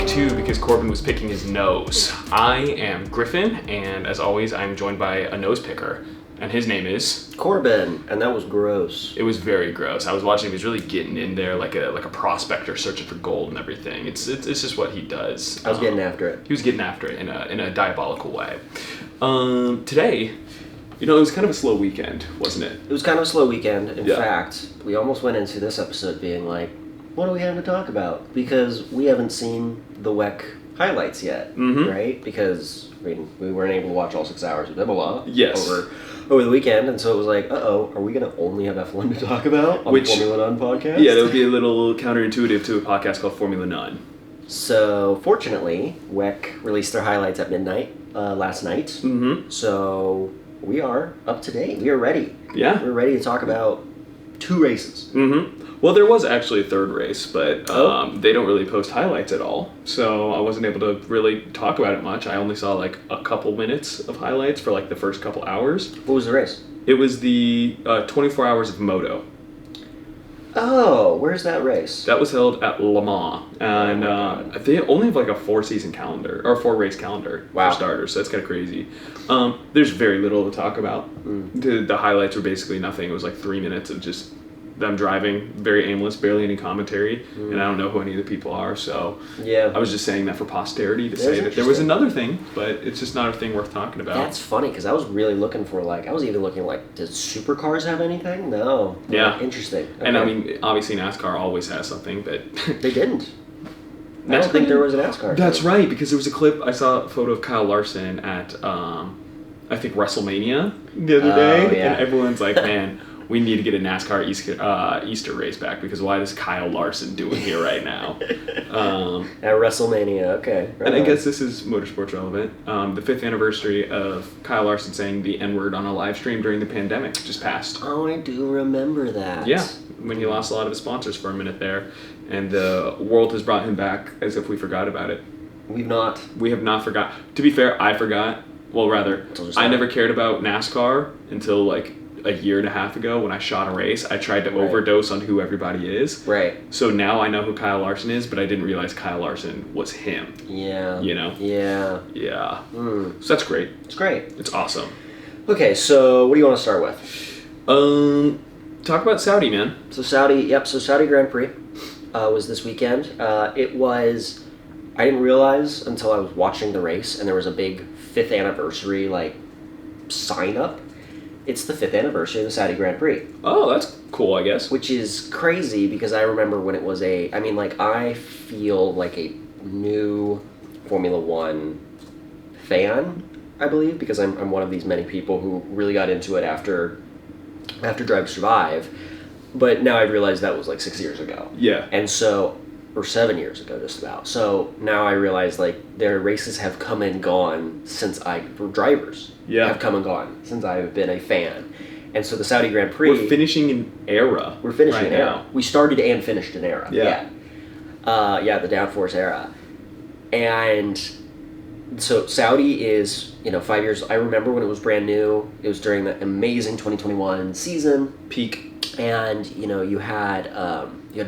take two because Corbin was picking his nose. I am Griffin, and as always, I'm joined by a nose picker, and his name is Corbin, and that was gross. It was very gross. I was watching; he was really getting in there like a prospector searching for gold and everything. It's just what he does. I was getting after it. He was getting after it in a diabolical way. Today, it was kind of a slow weekend, wasn't it? It was kind of a slow weekend. In fact, we almost went into this episode being like, what do we have to talk about? Because we haven't seen the WEC highlights yet, right? Because, we weren't able to watch all 6 hours of Imola over the weekend, and so it was like, are we going to only have F1 to talk about on the Formula 9 podcast? Yeah, that would be a little counterintuitive to a podcast called Formula 9. So, fortunately, WEC released their highlights at midnight last night, so we are up to date. We are ready. Yeah. We're ready to talk about 2 races. Well, there was actually a third race, but they don't really post highlights at all, so I wasn't able to really talk about it much. I only saw like a couple minutes of highlights for like the first couple hours. What was the race? It was the 24 Hours of Moto. Oh, where's that race? That was held at Le Mans, and they only have like a 4-season calendar, or 4-race calendar for starters, so that's kind of crazy. There's very little to talk about. The highlights were basically nothing. It was like 3 minutes of just them driving, very aimless, barely any commentary, and I don't know who any of the people are, so I was just saying that for posterity to say that there was another thing, but it's just not a thing worth talking about. That's funny, because I was really looking for, I was even looking does supercars have anything? No. Yeah. Interesting. Okay. And I mean, obviously NASCAR always has something, but they didn't. I don't think there was a NASCAR. That's right, because there was a clip, I saw a photo of Kyle Larson at, I think, WrestleMania the other day, and everyone's like, man, we need to get a NASCAR Easter race back, because why is Kyle Larson doing here right now? At WrestleMania, okay. And I guess this is motorsports relevant. The 5th anniversary of Kyle Larson saying the N-word on a live stream during the pandemic just passed. Oh, I do remember that. Yeah, when he lost a lot of his sponsors for a minute there. And the world has brought him back as if we forgot about it. We've not. We have not forgot. To be fair, I forgot. Well, rather, I never cared about NASCAR until like a year and a half ago when I shot a race. I tried to overdose on who everybody is. Right. So now I know who Kyle Larson is, but I didn't realize Kyle Larson was him. Yeah. You know? Yeah. Yeah. So that's great. It's great. It's awesome. Okay, so what do you want to start with? Talk about Saudi, man. So Saudi Grand Prix was this weekend. It was, I didn't realize until I was watching the race, and there was a big 5th anniversary sign up. It's the 5th anniversary of the Saudi Grand Prix. Oh, that's cool, I guess. Which is crazy, because I remember when it was I feel like a new Formula 1 fan, I believe, because I'm one of these many people who really got into it after Drive to Survive. But now I realize that was 6 years ago. Yeah. And so, or 7 years ago, just about. So now I realize their races have come and gone drivers have come and gone since I've been a fan. And so the Saudi Grand Prix, we're finishing an era. We're finishing right an era. Now. We started and finished an era. Yeah. The downforce era. And so Saudi is, 5 years. I remember when it was brand new. It was during the amazing 2021 season. Peak. And, you had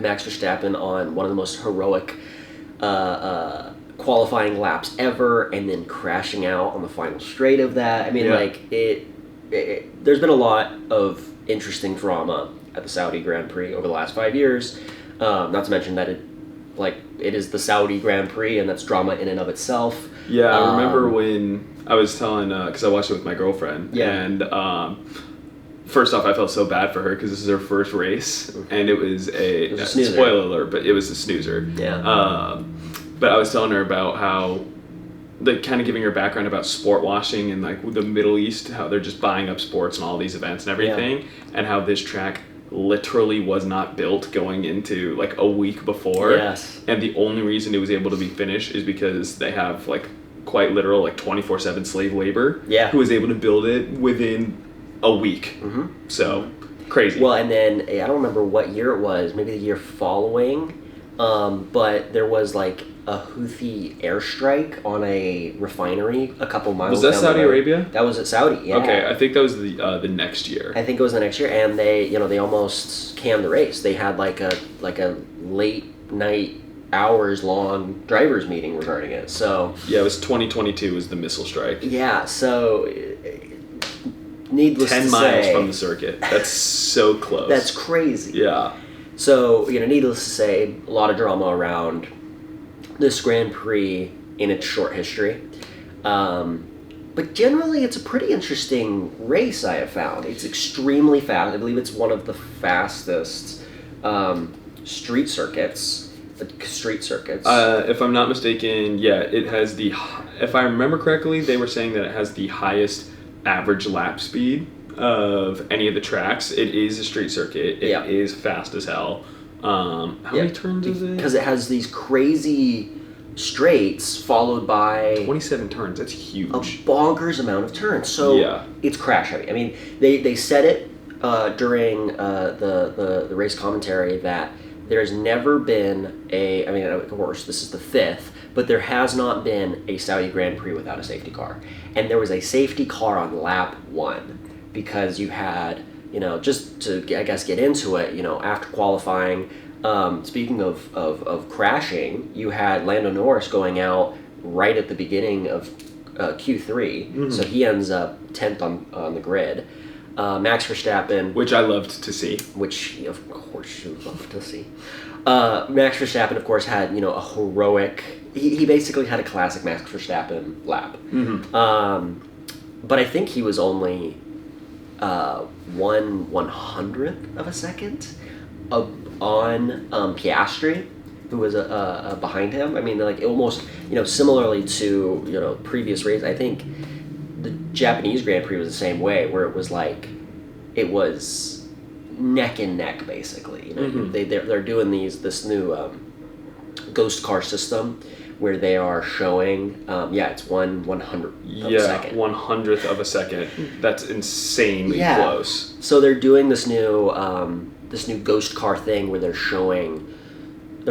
Max Verstappen on one of the most heroic qualifying laps ever, and then crashing out on the final straight of that. I mean, there's been a lot of interesting drama at the Saudi Grand Prix over the last 5 years. Not to mention that it is the Saudi Grand Prix, and that's drama in and of itself. Yeah, I remember when I was telling, because I watched it with my girlfriend, and first off, I felt so bad for her because this is her first race, and it was a spoiler alert, but it was a snoozer. Yeah. But I was telling her about how, kind of giving her background about sport washing and the Middle East, how they're just buying up sports and all these events and everything, and how this track literally was not built going into a week before. Yes. And the only reason it was able to be finished is because they have quite literal 24/7 slave labor. Yeah. Who was able to build it within a week. So crazy. Well, and then I don't remember what year it was, maybe the year following, but there was a Houthi airstrike on a refinery a couple miles down the road. Was that Saudi Arabia? That was at Saudi, yeah. Okay, I think that was the next year. I think it was the next year, and they almost canned the race. They had a late night hours-long drivers' meeting regarding it. So yeah, it was 2022 was the missile strike. Yeah, so needless to say, 10 miles from the circuit. That's so close. That's crazy. Yeah. So, needless to say, a lot of drama around this Grand Prix in its short history. But generally, it's a pretty interesting race, I have found. It's extremely fast. I believe it's one of the fastest street circuits. If I'm not mistaken, yeah, it has if I remember correctly, they were saying that it has the highest average lap speed of any of the tracks. It is a street circuit. It is fast as hell. How many turns is it? Because it has these crazy straights followed by 27 turns. That's huge. A bonkers amount of turns. So it's crash heavy. I mean, they said it during the race commentary that there's never been of course, this is the 5th, but there has not been a Saudi Grand Prix without a safety car. And there was a safety car on lap 1 because you had, just to, I guess, get into it, after qualifying, speaking of crashing, you had Lando Norris going out right at the beginning of Q3, so he ends up 10th on the grid. Max Verstappen, which I loved to see. Which of course you love to see. Max Verstappen, of course, had a heroic. He basically had a classic Max Verstappen lap. But I think he was only 1/100th of a second on Piastri, who was behind him. I mean, like almost similarly to previous race. I think the Japanese Grand Prix was the same way, where it was neck and neck basically. They're doing this new ghost car system where they are showing it's 1/100th of a second. 1/100th of a second. That's insanely close. So they're doing this new ghost car thing where they're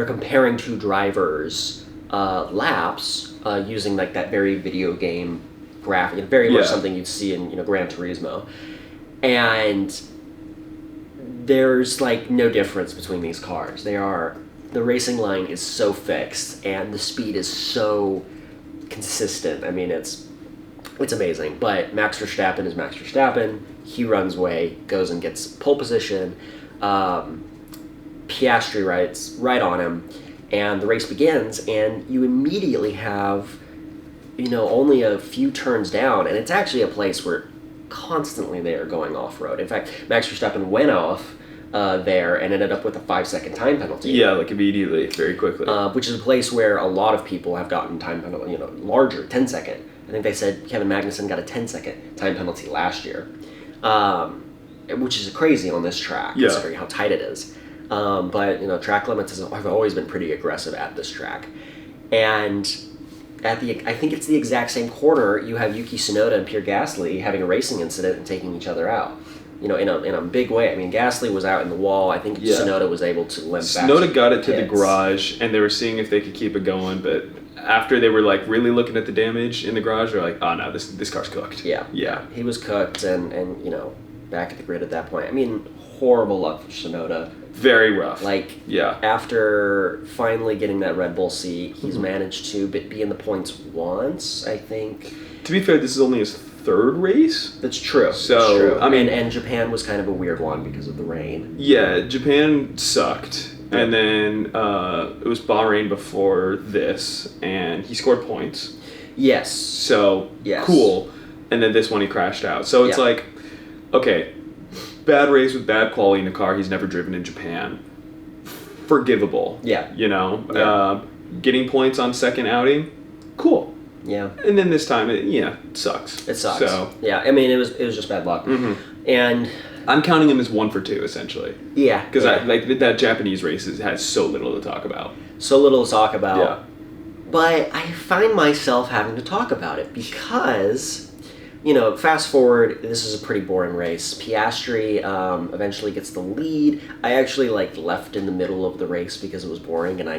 comparing two drivers laps using like that very video game graphic, very much something you'd see in Gran Turismo, and there's like no difference between these cars. The racing line is so fixed and the speed is so consistent. I mean, it's amazing. But Max Verstappen is Max Verstappen. He runs away, goes and gets pole position. Piastri rides right on him, and the race begins, and you immediately have only a few turns down, and it's actually a place where constantly they are going off-road. In fact, Max Verstappen went off there and ended up with a 5-second time penalty. Yeah, like immediately, very quickly. Which is a place where a lot of people have gotten time penalty, larger, 10-second. I think they said Kevin Magnussen got a 10-second time penalty last year, which is crazy on this track, considering how tight it is. But track limits have always been pretty aggressive at this track, and I think it's the exact same corner, you have Yuki Tsunoda and Pierre Gasly having a racing incident and taking each other out. In a big way. I mean, Gasly was out in the wall. I think Tsunoda was able to limp back. Tsunoda got it to the garage, and they were seeing if they could keep it going. But after they were like really looking at the damage in the garage, they're like, "Oh no, this car's cooked." Yeah, he was cooked, and back at the grid at that point. I mean, horrible luck for Tsunoda. Very rough. After finally getting that Red Bull seat, he's managed to be in the points once, I think. To be fair, this is only his 3rd race. That's true. So, that's true. I mean, and Japan was kind of a weird one because of the rain. Yeah, Japan sucked. And then it was Bahrain before this, and he scored points. Yes. So, cool. And then this one he crashed out. So it's like, okay, bad race with bad quality in a car he's never driven in Japan. Forgivable. Yeah. Getting points on second outing, cool. Yeah. And then this time, it sucks. It sucks. So, yeah, I mean, it was just bad luck. And I'm counting him as 1 for 2, essentially. Yeah. Because that Japanese race has so little to talk about. Yeah. But I find myself having to talk about it because, fast forward, this is a pretty boring race. Piastri eventually gets the lead. I actually left in the middle of the race because it was boring and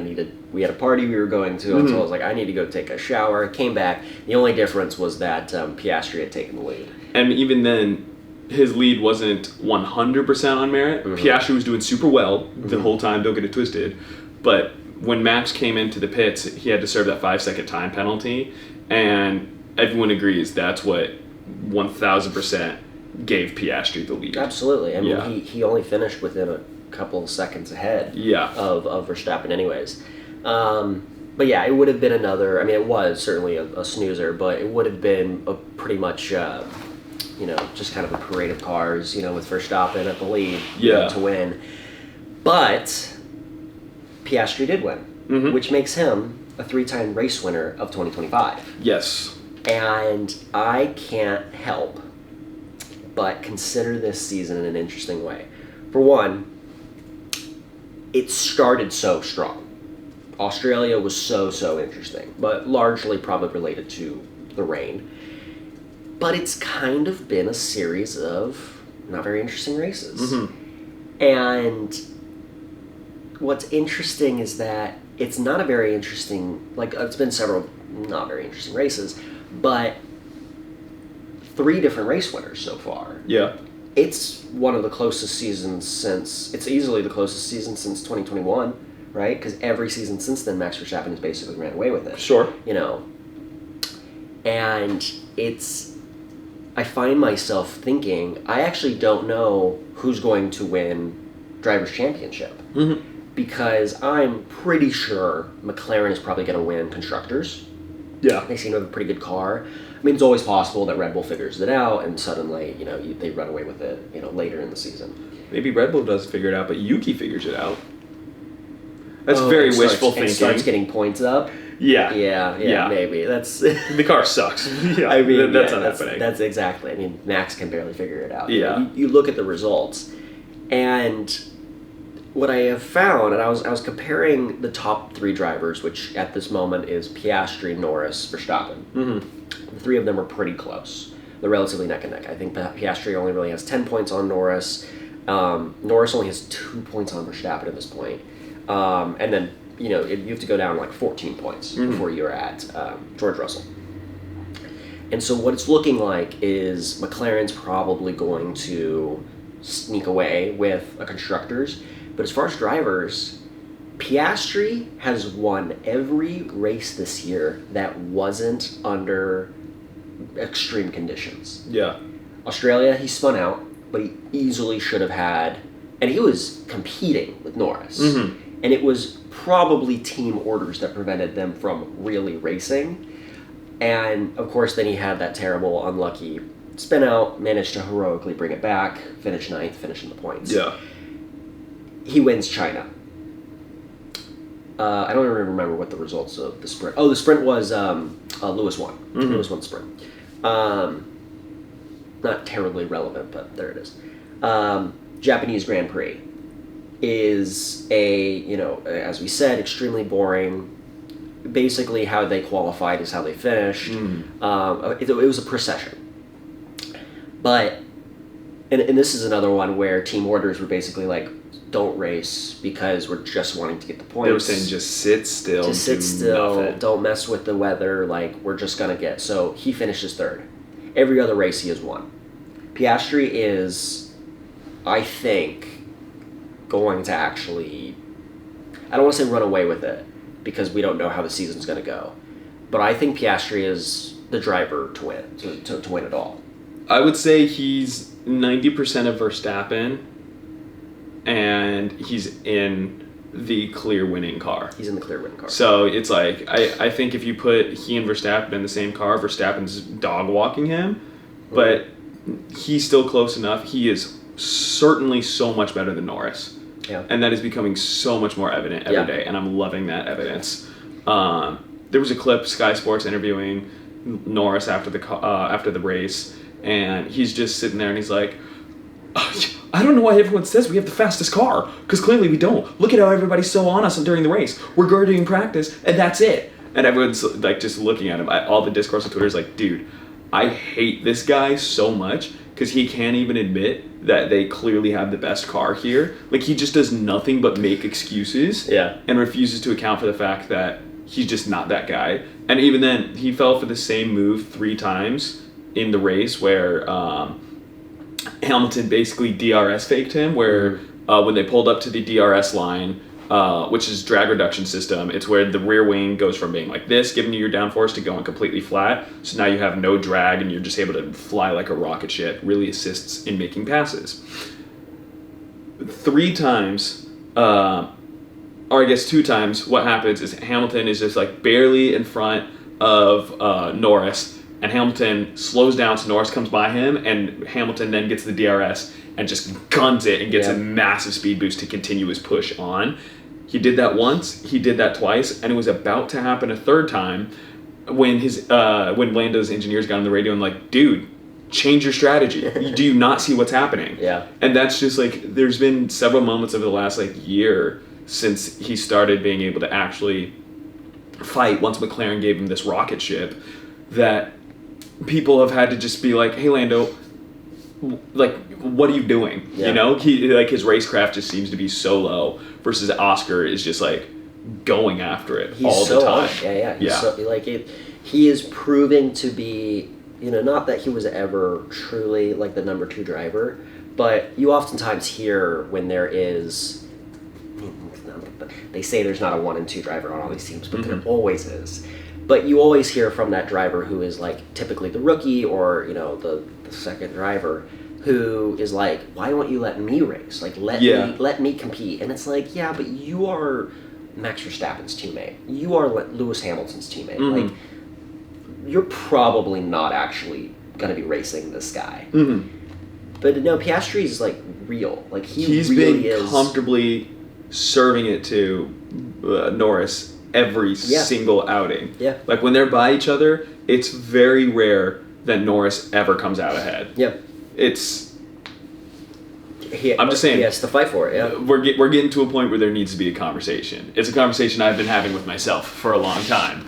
we had a party we were going to, and so I was like, I need to go take a shower. Came back. The only difference was that Piastri had taken the lead. And even then, his lead wasn't 100% on merit. Piastri was doing super well the whole time, don't get it twisted. But when Max came into the pits, he had to serve that 5-second time penalty, and everyone agrees that's what 1,000% gave Piastri the lead. Absolutely. I mean, he only finished within a couple of seconds ahead of Verstappen anyways. But yeah, it would have been another, I mean, it was certainly a snoozer, but it would have been a pretty much, just kind of a parade of cars, with Verstappen at the lead to win. But Piastri did win, which makes him a 3-time race winner of 2025. Yes. And I can't help but consider this season in an interesting way. For one, it started so strong. Australia was so interesting, but largely probably related to the rain. But it's kind of been a series of not very interesting races. And what's interesting is that it's not a very interesting, it's been several not very interesting races, but 3 different race winners so far. Yeah. It's one of the closest seasons it's easily the closest season since 2021, right? Because every season since then, Max Verstappen has basically ran away with it. Sure. And I find myself thinking, I actually don't know who's going to win Drivers' Championship. Because I'm pretty sure McLaren is probably going to win Constructors. Yeah. They seem to have a pretty good car. I mean, it's always possible that Red Bull figures it out and suddenly, they run away with it, later in the season. Maybe Red Bull does figure it out, but Yuki figures it out. That's very wishful thinking. And starts getting points up. Yeah, maybe. That's the car sucks. Yeah, I mean, that's not happening. That's exactly. I mean, Max can barely figure it out. Yeah. You look at the results, and what I have found, and I was comparing the top 3 drivers, which at this moment is Piastri, Norris, Verstappen. The 3 of them are pretty close. They're relatively neck and neck. I think Piastri only really has 10 points on Norris. Norris only has 2 points on Verstappen at this point. And then, you have to go down 14 points before you're at George Russell. And so what it's looking like is McLaren's probably going to sneak away with a Constructors. But as far as drivers, Piastri has won every race this year that wasn't under extreme conditions. Yeah. Australia, he spun out, but he easily should have had, and he was competing with Norris. And it was probably team orders that prevented them from really racing. And of course, then he had that terrible, unlucky spin out, managed to heroically bring it back, finish 9th, finishing the points. Yeah. He wins China. I don't even remember what the results of the sprint. Oh, the sprint was Lewis won. Lewis won the sprint. Not terribly relevant, but there it is. Japanese Grand Prix is as we said, extremely boring. Basically, how they qualified is how they finished. It was a procession. But, and this is another one where team orders were basically don't race because we're just wanting to get the points. They were saying just sit still. Just sit still. Nothing. Don't mess with the weather. We're just going to get. So he finishes 3rd. Every other race he has won. Piastri is, I think, going to actually, I don't want to say run away with it because we don't know how the season's going to go. But I think Piastri is the driver to win, to win it all. I would say he's 90% of Verstappen, and he's in the clear winning car. He's in the clear winning car. So it's I think if you put he and Verstappen in the same car, Verstappen's dog walking him, but he's still close enough. He is certainly so much better than Norris. Yeah. And that is becoming so much more evident every day, and I'm loving that evidence. There was a clip, Sky Sports interviewing Norris after the race, and he's just sitting there and he's like, I don't know why everyone says we have the fastest car, because clearly we don't. Look at how everybody's so on us during the race. We're guarding practice, and that's it. And everyone's just looking at him. All the discourse on Twitter is like, dude, I hate this guy so much because he can't even admit that they clearly have the best car here. He just does nothing but make excuses and refuses to account for the fact that he's just not that guy. And even then, he fell for the same move 3 times in the race where Hamilton basically DRS faked him, where when they pulled up to the DRS line, which is drag reduction system. It's where the rear wing goes from being like this, giving you your downforce, to going completely flat. So now you have no drag and you're just able to fly like a rocket ship. Really assists in making passes. 3 times, or I guess 2 times, what happens is Hamilton is just like barely in front of Norris, and Hamilton slows down so Norris comes by him, and Hamilton then gets the DRS and just guns it and gets a massive speed boost to continue his push on. He did that once, he did that twice, and it was about to happen a 3rd time when when Lando's engineers got on the radio and like, dude, change your strategy. Do you not see what's happening? Yeah. And that's just like, there's been several moments over the last like year since he started being able to actually fight, once McLaren gave him this rocket ship, that people have had to just be like, hey Lando, like, what are you doing? Yeah. You know, he like his racecraft just seems to be so low, versus Oscar is just like going after it all the time. He's so, like he is proving to be, you know, not that he was ever truly like the number 2 driver, but you oftentimes hear when there is, they say there's not a 1 and 2 driver on all these teams, but there always is. But you always hear from that driver who is like typically the rookie, or, you know, the second driver, who is like, why won't you let me race? Like, let me compete. And it's like, yeah, but you are Max Verstappen's teammate. You are Lewis Hamilton's teammate. Like, you're probably not actually going to be racing this guy. But no, Piastri is like real. Like, he's really been comfortably serving it to Norris every single outing. Yeah. Like, when they're by each other, it's very rare that Norris ever comes out ahead. Yep. I'm just saying. He has to fight for it, yeah. We're getting to a point where there needs to be a conversation. It's a conversation I've been having with myself for a long time.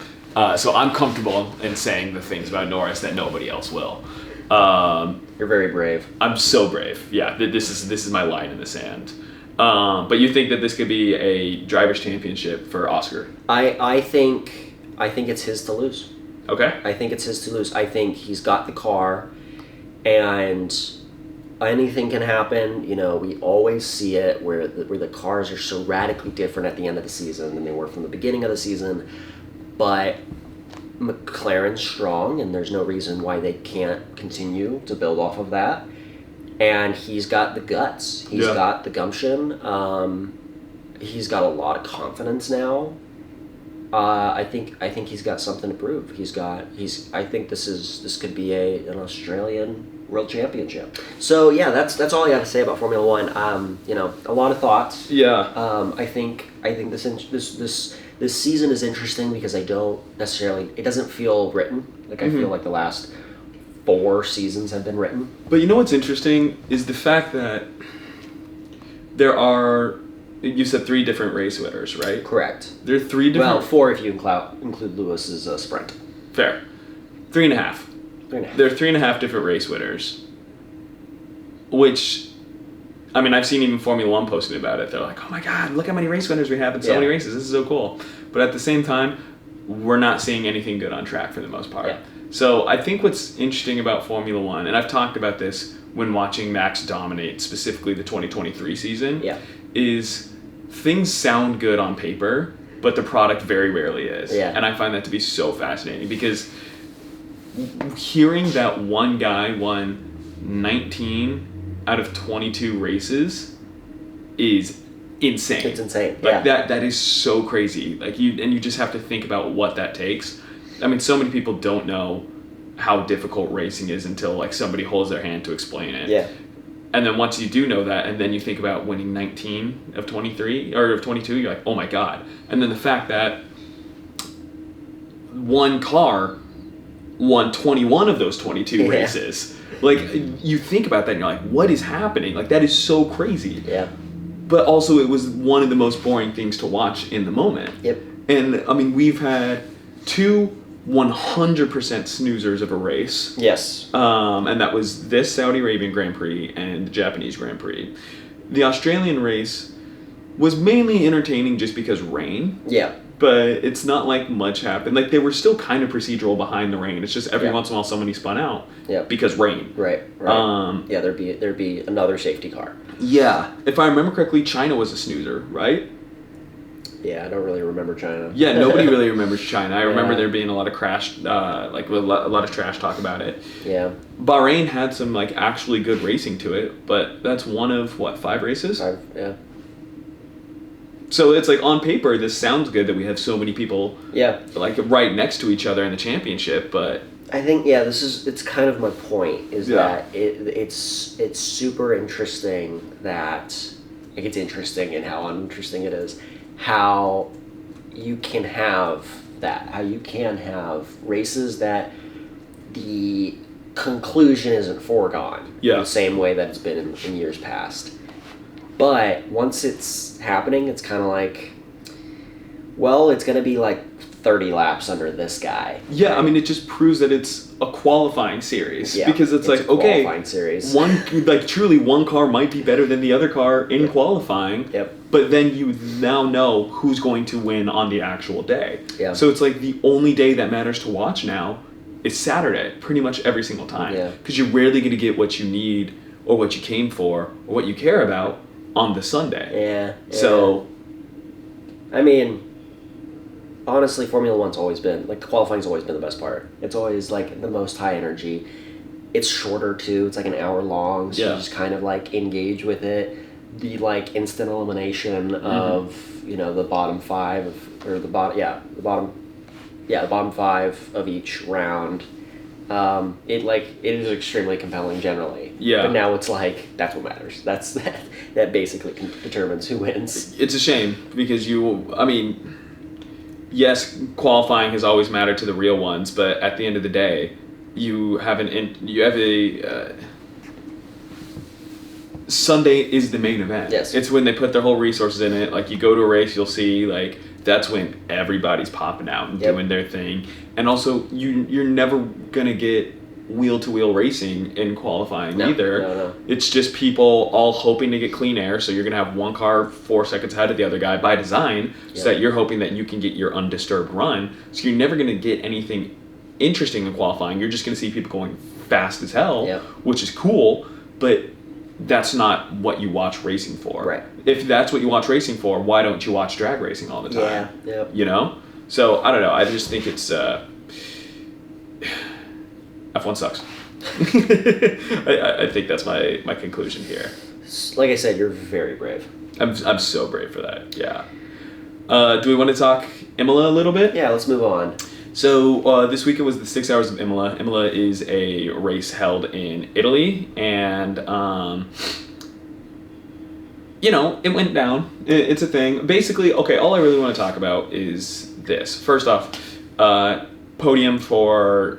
So I'm comfortable in saying the things about Norris that nobody else will. You're very brave. I'm so brave. Yeah, this is my line in the sand. But you think that this could be a driver's championship for Oscar? I think it's his to lose. Okay. I think it's his to lose. I think he's got the car, and anything can happen. You know, we always see it where the cars are so radically different at the end of the season than they were from the beginning of the season. But McLaren's strong, and there's no reason why they can't continue to build off of that. And he's got the guts. He's got the gumption. He's got a lot of confidence now. I think he's got something to prove. I think this could be an Australian World Championship. So yeah, that's all I got to say about Formula One. You know, a lot of thoughts. Yeah. I think this season is interesting because I don't necessarily. It doesn't feel written. Like, I feel like the last 4 seasons have been written. But you know what's interesting is the fact that there are. You said 3 different race winners, right? Correct. There are 3 different. Well, 4 if you include Lewis's sprint. Fair. 3.5. 3.5. There are 3.5 different race winners. Which, I mean, I've seen even Formula One posting about it. They're like, "Oh my God, look how many race winners we have in so many races. This is so cool." But at the same time, we're not seeing anything good on track for the most part. Yeah. So I think what's interesting about Formula One, and I've talked about this when watching Max dominate, specifically the 2023 season, is things sound good on paper, but the product very rarely is. Yeah. And I find that to be so fascinating, because hearing that one guy won 19 out of 22 races is insane. It's insane. Like, that is so crazy. Like, you just have to think about what that takes. I mean, so many people don't know how difficult racing is until like somebody holds their hand to explain it. Yeah. And then once you do know that, and then you think about winning 19 of 23 or of 22, you're like, oh my God. And then the fact that one car won 21 of those 22 races. Like, you think about that and you're like, what is happening? Like, that is so crazy. Yeah. But also, it was one of the most boring things to watch in the moment. Yep. And, I mean, we've had 2 100% snoozers of a race. Yes. And that was this Saudi Arabian Grand Prix and the Japanese Grand Prix. The Australian race was mainly entertaining just because rain. Yeah. But it's not like much happened. Like, they were still kind of procedural behind the rain. It's just every once in a while somebody spun out. Yeah. Because rain. Right. Yeah, there'd be another safety car. Yeah. If I remember correctly, China was a snoozer, right? Yeah, I don't really remember China. Yeah, nobody really remembers China. I remember there being a lot of a lot of trash talk about it. Yeah. Bahrain had some like actually good racing to it, but that's one of 5 races? 5, yeah. So it's like on paper, this sounds good that we have so many people like right next to each other in the championship, but I think it's kind of my point is that it's super interesting that it's interesting and how uninteresting it is how you can have races that the conclusion isn't foregone in the same way that it's been in years past. But once it's happening, it's kind of like, well, it's going to be like 30 laps under this guy. Yeah, right? I mean, it just proves that it's a qualifying series. Yeah, because it's like, a qualifying series. Truly one car might be better than the other car in qualifying. Yep. But then you now know who's going to win on the actual day. Yeah. So it's like the only day that matters to watch now is Saturday, pretty much every single time. Yeah. Because you're rarely going to get what you need or what you came for or what you care about on the Sunday. Yeah. So, I mean, honestly, Formula 1's always been, like, the qualifying's always been the best part. It's always, like, the most high energy. It's shorter, too. It's, like, an hour long, so you just kind of, like, engage with it. The, like, instant elimination of, the bottom 5, or the bottom 5 of each round. It is extremely compelling generally. Yeah. But now it's like, that's what matters. That basically determines who wins. It's a shame because yes, qualifying has always mattered to the real ones, but at the end of the day, Sunday is the main event. Yes. It's when they put their whole resources in it. Like, you go to a race, you'll see, like, that's when everybody's popping out and doing their thing. And also, you're never going to get wheel-to-wheel racing in qualifying either. No. It's just people all hoping to get clean air, so you're going to have one car 4 seconds ahead of the other guy by design, so that you're hoping that you can get your undisturbed run. So you're never going to get anything interesting in qualifying. You're just going to see people going fast as hell, which is cool, but that's not what you watch racing for. Right. If that's what you watch racing for, why don't you watch drag racing all the time? Yeah. You know? So, I don't know. I just think it's... F1 sucks. I think that's my conclusion here. Like I said, you're very brave. I'm so brave for that, yeah. Do we want to talk Imola a little bit? Yeah, let's move on. So this weekend was the 6 Hours of Imola. Imola is a race held in Italy, and it went down. It's a thing. Basically, okay, all I really want to talk about is this. First off, podium for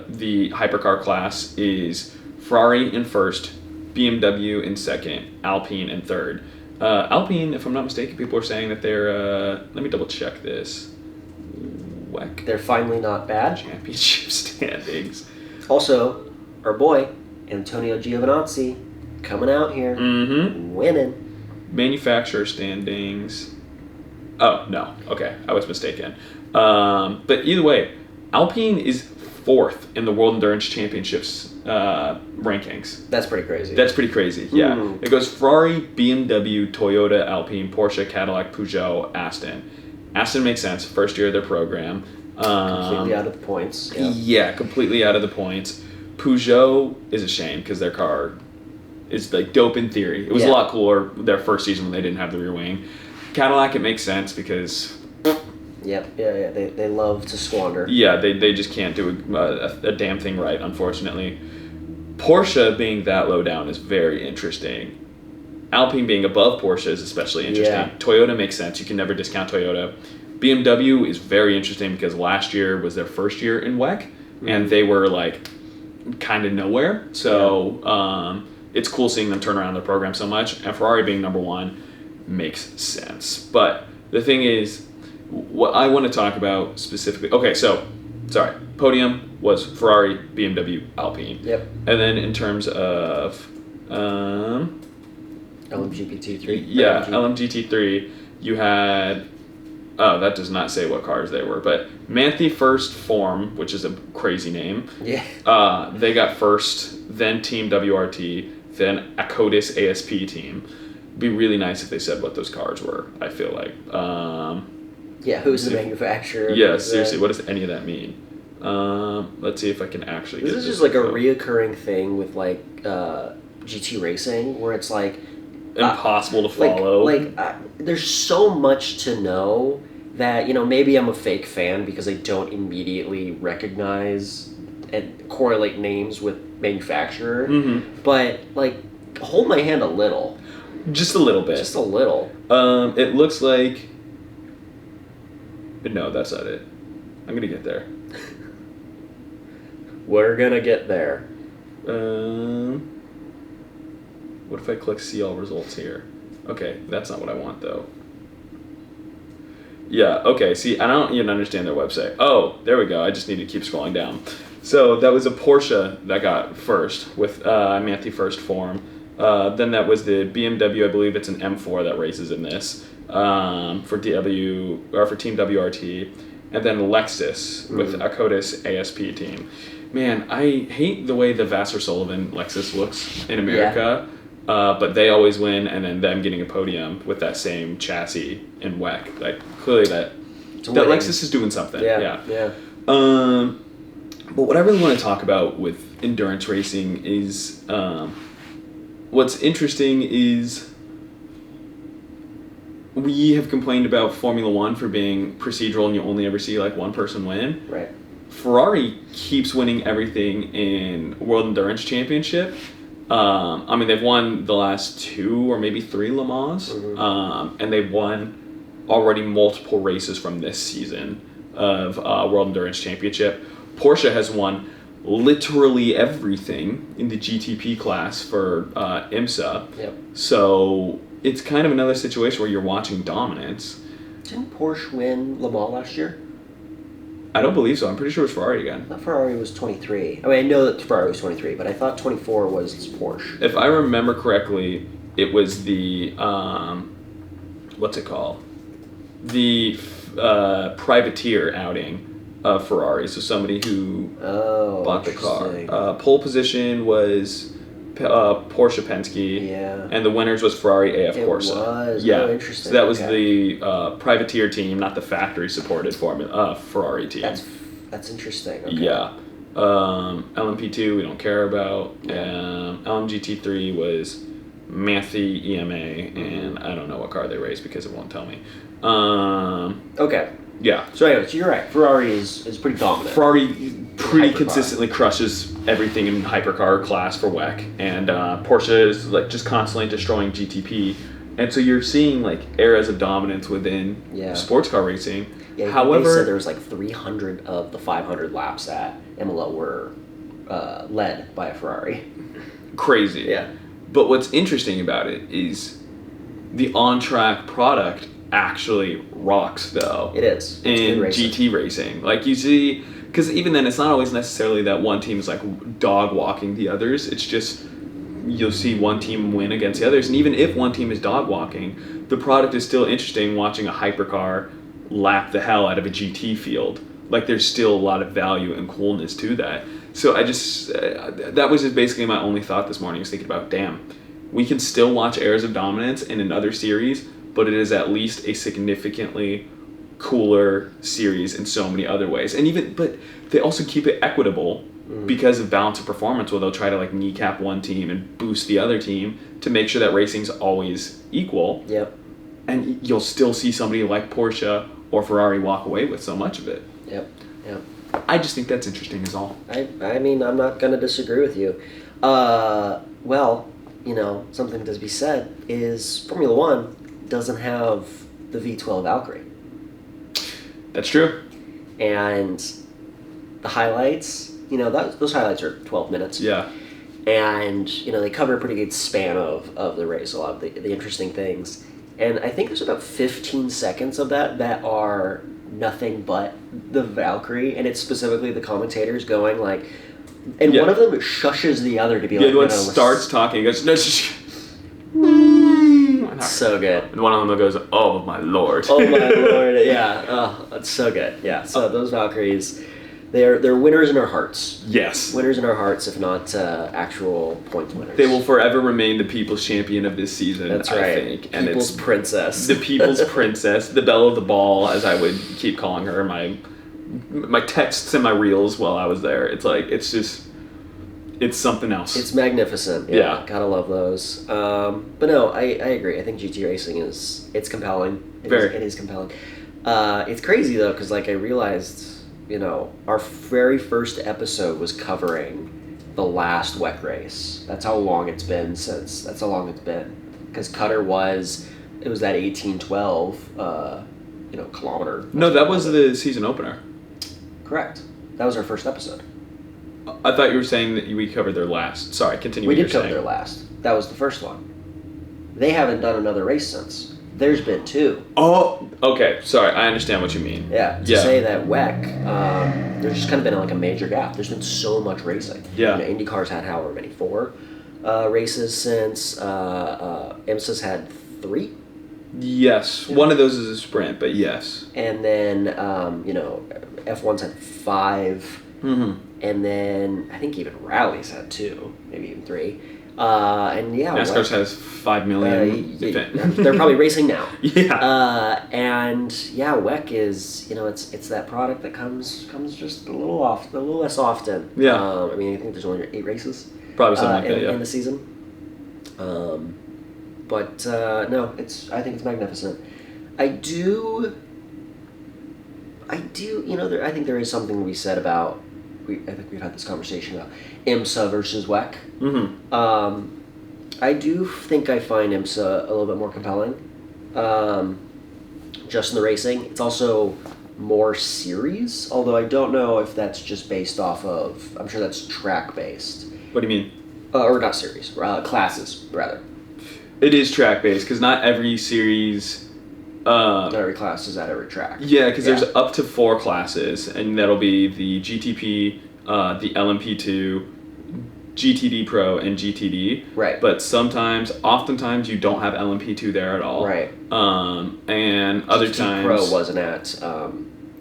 the hypercar class is Ferrari in first, BMW in second, Alpine in third. Alpine, if I'm not mistaken, people are saying that they're... let me double check this. WEC. They're finally not bad. Championship standings. Also, our boy, Antonio Giovinazzi, coming out here, winning. Manufacturer standings. Oh, no. Okay, I was mistaken. But either way, Alpine is fourth in the World Endurance Championships rankings. That's pretty crazy. That's pretty crazy, yeah. It goes Ferrari, BMW, Toyota, Alpine, Porsche, Cadillac, Peugeot, Aston. Aston makes sense, first year of their program. Completely out of the points. Yeah, completely out of the points. Peugeot is a shame because their car is like dope in theory. It was a lot cooler their first season when they didn't have the rear wing. Cadillac, it makes sense because... Yep, yeah. They love to squander. Yeah, they just can't do a damn thing right, unfortunately. Porsche being that low down is very interesting. Alpine being above Porsche is especially interesting. Yeah. Toyota makes sense. You can never discount Toyota. BMW is very interesting because last year was their first year in WEC, and they were like kind of nowhere. So it's cool seeing them turn around their program so much. And Ferrari being number one makes sense. But the thing is, what I want to talk about specifically... Okay, so, sorry. Podium was Ferrari, BMW, Alpine. Yep. And then in terms of... LMGP3. Yeah, LMGT3. You had... Oh, that does not say what cars they were, but Manthey First Form, which is a crazy name. Yeah. They got first, then Team WRT, then Akotis ASP team. be really nice if they said what those cars were, I feel like. Who's the manufacturer? Yeah, seriously, what does any of that mean? Let's see if I can actually get this. This is just like a reoccurring thing with like GT racing where it's like impossible to follow. There's so much to know that, maybe I'm a fake fan because I don't immediately recognize and correlate names with manufacturer. Mm-hmm. But hold my hand a little. Just a little bit. Just a little. It looks like... No, that's not it. I'm going to get there. We're going to get there. What if I click see all results here? Okay, that's not what I want, though. Yeah, okay, see, I don't even understand their website. Oh, there we go. I just need to keep scrolling down. So that was a Porsche that got first with Manthey first form. Then that was the BMW, I believe it's an M4 that races in this for Team WRT, and then Lexus with Akotis ASP team. Man, I hate the way the Vassar Sullivan Lexus looks in America, but they always win, and then them getting a podium with that same chassis in WEC. Like clearly that Lexus is doing something. Yeah. But what I really want to talk about with endurance racing is. What's interesting is we have complained about Formula One for being procedural and you only ever see one person win. Right. Ferrari keeps winning everything in World Endurance Championship. They've won the last 2 or maybe 3 Le Mans, and they've won already multiple races from this season of World Endurance Championship. Porsche has won literally everything in the GTP class for IMSA. Yep. So it's kind of another situation where you're watching dominance. Didn't Porsche win Le Mans last year? I don't believe so. I'm pretty sure it was Ferrari again. I thought Ferrari was 23. I know that Ferrari was 23, but I thought 24 was Porsche. If I remember correctly, it was the what's it called? The privateer outing of Ferrari, so somebody who bought the car. Pole position was Porsche Penske, and the winners was Ferrari AF Corsa. It was. Yeah, interesting. So that was the privateer team, not the factory-supported Ferrari team. That's interesting. Okay. Yeah. LMP2 we don't care about. LMGT3 was Manthey EMA, and I don't know what car they raced because it won't tell me. Okay. Yeah. So anyway, so you're right. Ferrari is pretty dominant. Ferrari pretty consistently crushes everything in hypercar class for WEC, and Porsche is just constantly destroying GTP, and so you're seeing eras of dominance within sports car racing. Yeah. However, they said there was 300 of the 500 laps at Imola were led by a Ferrari. Crazy. Yeah. But what's interesting about it is the on-track product actually rocks, though. It is. It's in GT racing. You see, because even then, it's not always necessarily that one team is dog walking the others. It's just you'll see one team win against the others, and even if one team is dog walking, the product is still interesting. Watching a hypercar lap the hell out of a GT field, there's still a lot of value and coolness to that. So I just that was just basically my only thought this morning. I was thinking about, damn, we can still watch Eras of Dominance in another series, but it is at least a significantly cooler series in so many other ways. But they also keep it equitable because of balance of performance, where they'll try to kneecap one team and boost the other team to make sure that racing's always equal. Yep. And you'll still see somebody like Porsche or Ferrari walk away with so much of it. Yep. I just think that's interesting is all. I mean, I'm not going to disagree with you. Well, something to be said is Formula One doesn't have the V12 Valkyrie. That's true. And the highlights, those highlights are 12 minutes. Yeah. And, they cover a pretty good span of the race, a lot of the interesting things. And I think there's about 15 seconds of that are nothing but the Valkyrie, and it's specifically the commentators going one of them shushes the other to be the one starts talking, goes, no, so good. And one of them goes, oh my lord. Oh my lord, yeah. Oh, that's so good. Yeah, so those Valkyries, They're winners in our hearts. Yes. Winners in our hearts, if not actual point winners. They will forever remain the people's champion of this season, That's right. I think. And people's princess. The people's princess, the belle of the ball, as I would keep calling her. My texts and my reels while I was there. It's like, it's something else. It's magnificent. Yeah. Gotta love those. But no, I agree. I think GT racing it's compelling. It is compelling. It's crazy though, because like I realized, our very first episode was covering the last WEC race. That's how long it's been. Because Qatar was that 1812, kilometer. No, that was the season opener. Correct. That was our first episode. I thought you were saying that we covered their last. Sorry, continue. We did cover their last. That was the first one. They haven't done another race since. There's been 2. Oh, okay. Sorry, I understand what you mean. Yeah. To say that WEC, there's just kind of been like a major gap. There's been so much racing. Yeah. IndyCar's had however many 4 races since. IMSA's had 3. Yes. Yeah. One of those is a sprint, but yes. And then F1's had 5. Mm-hmm. And then I think even Rally's had 2, maybe even 3. And yeah, NASCAR has 5 million. They're probably racing now. Yeah. And yeah, WEC is it's that product that comes just a little less often. Yeah. I mean, I think there's only 8 races. Probably something like that. Yeah. In the season. But no, I think it's magnificent. I think there is something to be said about. I think we've had this conversation about IMSA versus WEC. Mm-hmm. I do think I find IMSA a little bit more compelling, just in the racing. It's also more series, although I don't know if that's just based off of. I'm sure that's track based. What do you mean? Or not series, classes rather. It is track based because not every series. Not every class is at every track. Yeah, because there's up to 4 classes, and that'll be the GTP, the LMP2, GTD Pro, and GTD. Right. But oftentimes, you don't have LMP2 there at all. Right. And other GTD times... Pro wasn't at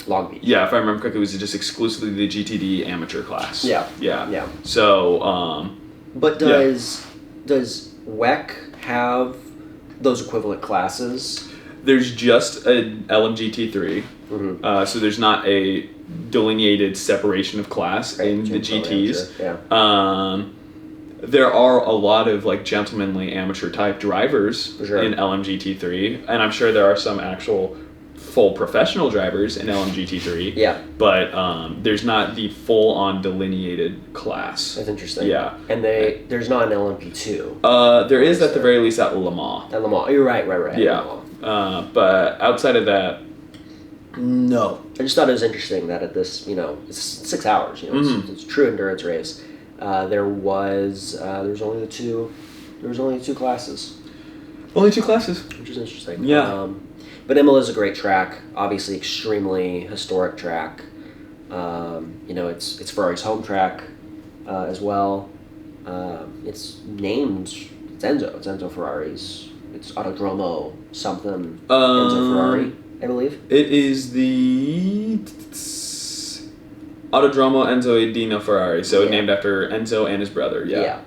Long Beach. Yeah, if I remember correctly, it was just exclusively the GTD amateur class. Yeah. Yeah. So... but does WEC have those equivalent classes? There's just an LMGT3, mm-hmm. So there's not a delineated separation of class in the GTs. Yeah. There are a lot of like gentlemanly amateur type drivers For sure. in LMGT3, and I'm sure there are some actual full professional drivers in LMGT3. Yeah. But there's not the full on delineated class. That's interesting. Yeah. And there's not an LMP2. There is at the very least at Le Mans. At Le Mans. You're right. Yeah. But outside of that, no. I just thought it was interesting that at this, it's 6 hours. Mm-hmm. It's a true endurance race. There was only 2 classes. Only 2 classes, which is interesting. Yeah. But Imola is a great track. Obviously, extremely historic track. It's Ferrari's home track as well. It's named Enzo. It's Enzo Ferrari's. It's Autodromo something. Enzo Ferrari, I believe. It is the Autodromo Enzo e Dino Ferrari. So named after Enzo and his brother. Yeah.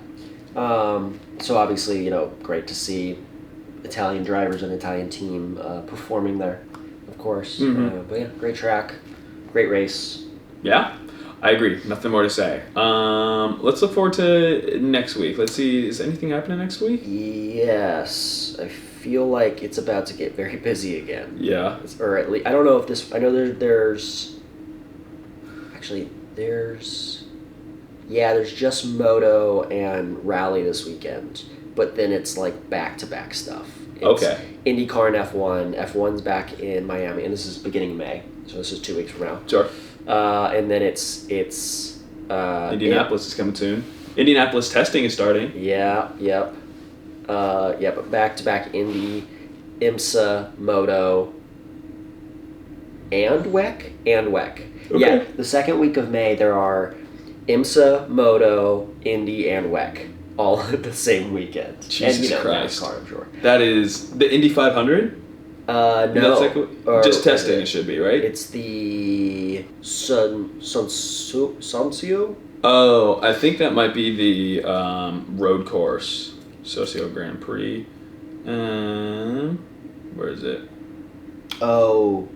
So obviously, great to see Italian drivers and Italian team performing there, of course. Mm-hmm. But yeah, great track, great race. Yeah, I agree. Nothing more to say. Let's look forward to next week. Let's see, is anything happening next week? Yes, I feel like it's about to get very busy again. Yeah. Or at least, I don't know if this, I know there's just Moto and Rally this weekend. But then it's like back-to-back stuff. It's IndyCar and F1. F1's back in Miami, and this is beginning of May, so this is 2 weeks from now. Sure. And then it's Indianapolis is coming soon. Indianapolis testing is starting. Yeah. Yep. But back-to-back Indy, IMSA, Moto, and WEC. Okay. Yeah. The second week of May, there are IMSA, Moto, Indy, and WEC. All at the same weekend. Jesus Christ. NASCAR, I'm sure. That is the Indy 500? No. Just testing, it should be, right? It's the Sancio? Oh, I think that might be the road course. Socio Grand Prix. Where is it? Oh.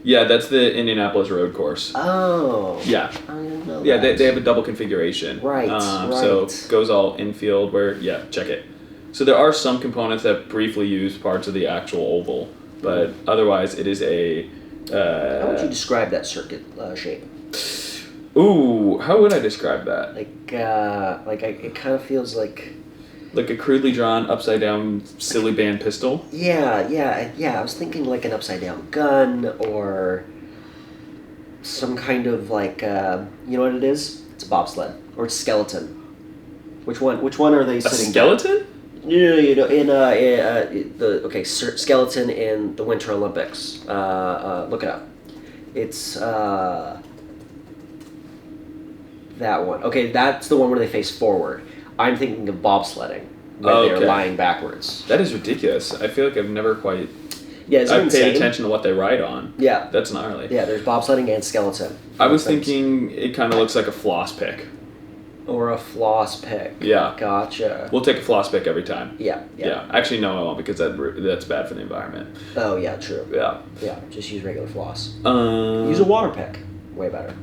Yeah, that's the Indianapolis road course. Oh. Yeah. I didn't know Yeah, that. they have a double configuration. Right, So it goes all infield where, check it. So there are some components that briefly use parts of the actual oval, but otherwise it is a... How would you describe that circuit shape? Ooh, how would I describe that? It kind of feels like... Like a crudely drawn, upside-down, silly band pistol? Yeah. I was thinking like an upside-down gun, or some kind of like, you know what it is? It's a bobsled, or it's skeleton. Which one are they sitting? A skeleton? Skeleton in the Winter Olympics. Look it up. It's that one. Okay, that's the one where they face forward. I'm thinking of bobsledding, where they're lying backwards. That is ridiculous. I feel like I've never quite... Yeah, I've paid attention to what they ride on. Yeah. That's gnarly. Yeah, there's bobsledding and skeleton. I was thinking it kind of looks like a floss pick. Or a floss pick. Yeah. Gotcha. We'll take a floss pick every time. Yeah. Actually, no, I won't, because that's bad for the environment. Oh, yeah, true. Yeah. Yeah, just use regular floss. Use a water pick. Way better.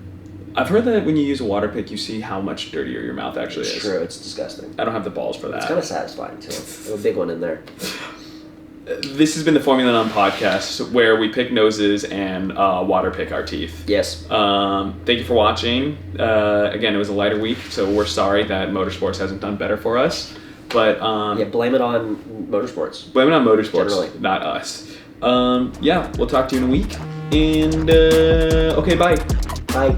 I've heard that when you use a water pick, you see how much dirtier your mouth actually is. It's true. It's disgusting. I don't have the balls for that. It's kind of satisfying, too. There's a big one in there. This has been the Formula 9 podcast, where we pick noses and water pick our teeth. Yes. Thank you for watching. Again, it was a lighter week, so we're sorry that motorsports hasn't done better for us. But blame it on motorsports. Blame it on motorsports, generally. Not us. We'll talk to you in a week. And okay, bye. Bye.